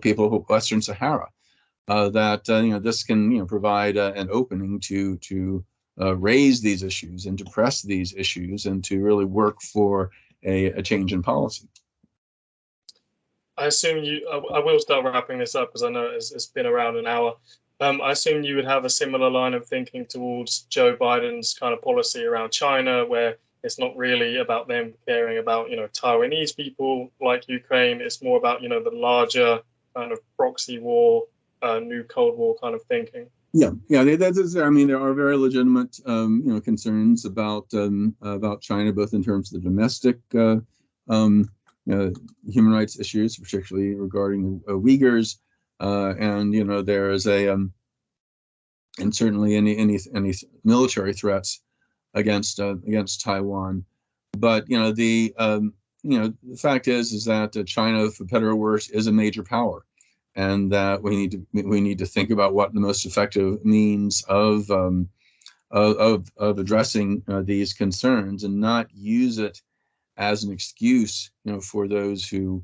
S2: people of Western Sahara, that this can provide an opening to raise these issues and to press these issues and to really work for a change in policy.
S1: I assume I will start wrapping this up because I know it's been around an hour. I assume you would have a similar line of thinking towards Joe Biden's kind of policy around China, where it's not really about them caring about, Taiwanese people like Ukraine. It's more about, the larger kind of proxy war, new Cold War kind of thinking.
S2: Yeah. I mean, there are very legitimate, concerns about China, both in terms of the domestic human rights issues, particularly regarding the Uyghurs, and there is and certainly any military threats against Taiwan. But the fact is that China, for better or worse, is a major power, and that we need to think about what the most effective means of addressing these concerns, and not use it as an excuse, for those who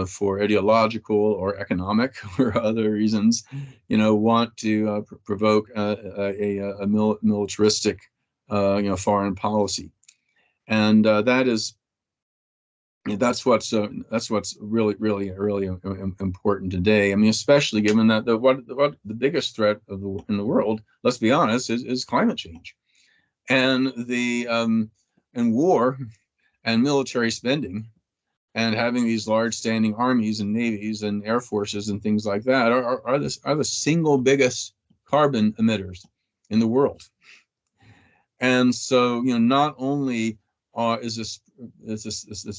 S2: for ideological or economic or other reasons, want to provoke a militaristic, foreign policy, and that's what's really important today. I mean, especially given that the biggest threat in the world, let's be honest, is climate change, and and war and military spending, and having these large standing armies and navies and air forces and things like that are the single biggest carbon emitters in the world. And so, not only is this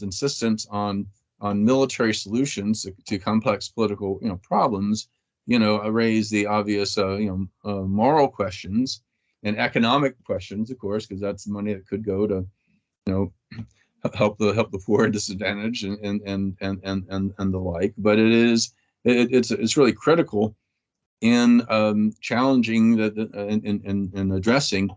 S2: insistence on military solutions to complex political problems, raise the obvious moral questions and economic questions, of course, because that's the money that could go to help the poor and disadvantaged and the like. But it's really critical in challenging and addressing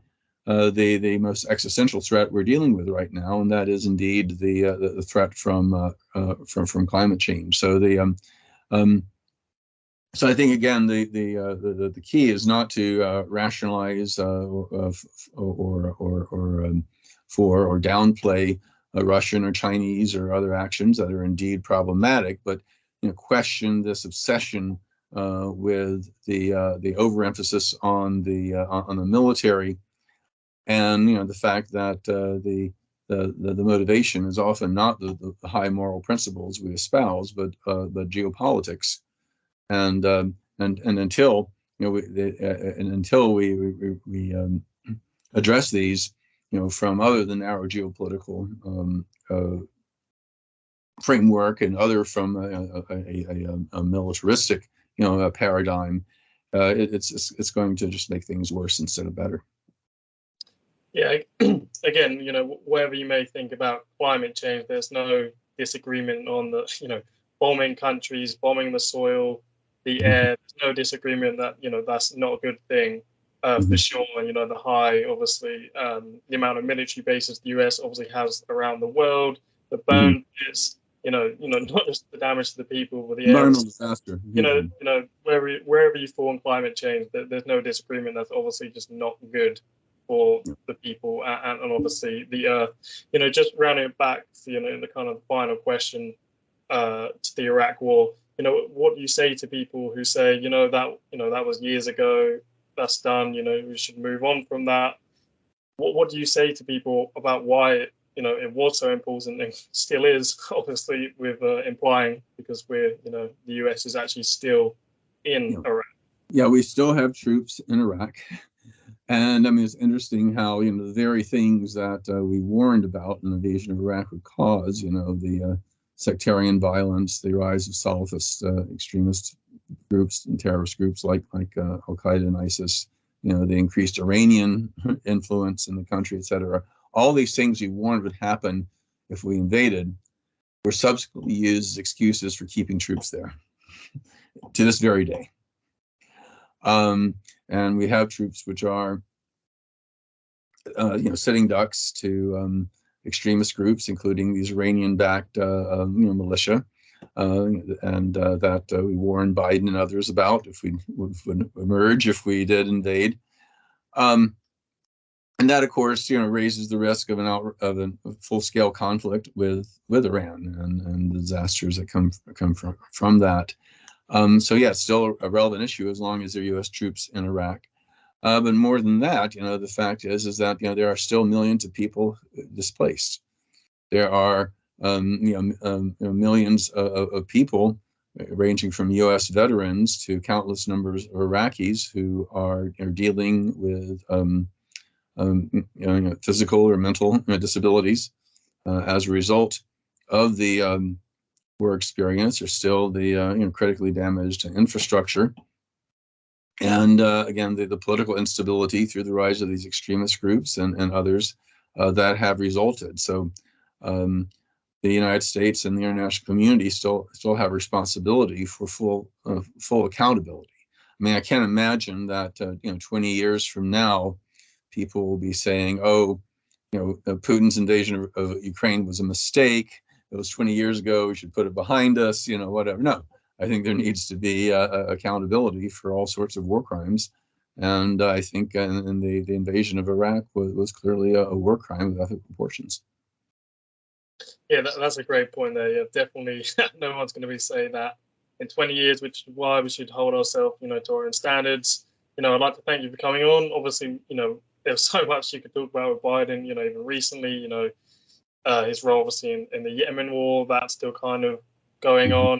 S2: the most existential threat we're dealing with right now, and that is indeed the threat from climate change. So so I think again the key is not to rationalize or downplay Russian or Chinese or other actions that are indeed problematic, but question this obsession with the overemphasis on the military, and the fact that the motivation is often not the high moral principles we espouse, but geopolitics, and until until we address these from other than narrow geopolitical framework and other from a militaristic paradigm, it's going to just make things worse instead of better.
S1: Yeah, again, whatever you may think about climate change, there's no disagreement on the, bombing countries, bombing the soil, the air. There's no disagreement that, that's not a good thing for sure. And, the high, obviously, the amount of military bases the US obviously has around the world, the burn pits, not just the damage to the people, but the
S2: environmental disaster.
S1: Wherever you fall on climate change, there's no disagreement. That's obviously just not good for the people and obviously the earth. Just rounding it back to, the kind of final question to the Iraq war, what do you say to people who say, that was years ago, that's done, we should move on from that? What do you say to people about why, it was so important and still is, obviously, with implying, because we're, the US is actually still in Iraq?
S2: Yeah, we still have troops in Iraq. And I mean, it's interesting how, the very things that we warned about an invasion of Iraq would cause, the sectarian violence, the rise of Salafist extremist groups and terrorist groups like Al-Qaeda and ISIS, the increased Iranian influence in the country, et cetera. All these things we warned would happen if we invaded were subsequently used as excuses for keeping troops there to this very day. And we have troops which are, sitting ducks to extremist groups, including these Iranian-backed, militia, and that we warned Biden and others about if we would emerge if we did invade. And that, of course, raises the risk of a full-scale conflict with Iran and the disasters that come from that. So yeah, it's still a relevant issue as long as there are U.S. troops in Iraq. But more than that, the fact is that there are still millions of people displaced. There are millions of people, ranging from U.S. veterans to countless numbers of Iraqis who are dealing with physical or mental disabilities as a result of the war experience, or still the critically damaged infrastructure. And again, the political instability through the rise of these extremist groups and others that have resulted. So the United States and the international community still have responsibility for full accountability. I mean, I can't imagine that 20 years from now, people will be saying, "Oh, Putin's invasion of Ukraine was a mistake. it was 20 years ago, we should put it behind us, whatever. No, I think there needs to be accountability for all sorts of war crimes. And I think the invasion of Iraq was clearly a war crime of epic proportions.
S1: Yeah, that's a great point there. Yeah, definitely. No one's going to be saying that in 20 years, which is why we should hold ourselves, to our own standards. I'd like to thank you for coming on. Obviously, there's so much you could talk about with Biden. Even recently, his role obviously in the Yemen war, that's still kind of going on.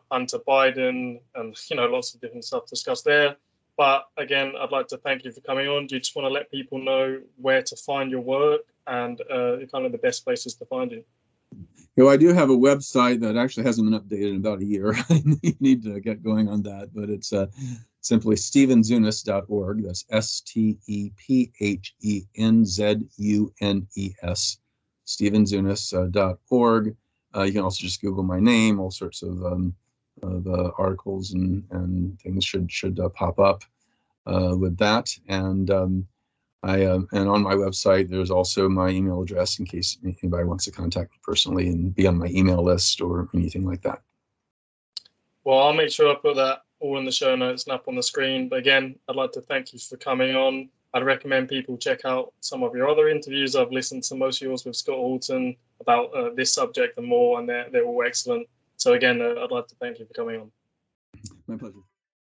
S1: Hunter Biden, and lots of different stuff discussed there. But again, I'd like to thank you for coming on. Do you just want to let people know where to find your work and kind of the best places to find you?
S2: I do have a website that actually hasn't been updated in about a year. I need to get going on that, but it's simply stephenzunes.org. That's STEPHENZUNES, stephenzunes.org. You can also just Google my name. All sorts of articles and things should pop up with that. And and on my website, there's also my email address in case anybody wants to contact me personally and be on my email list or anything like that.
S1: Well, I'll make sure I put that all in the show notes and up on the screen. But again, I'd like to thank you for coming on. I'd recommend people check out some of your other interviews. I've listened to most of yours with Scott Alton about this subject and more, and they're all excellent. So again, I'd like to thank you for coming on.
S2: My pleasure.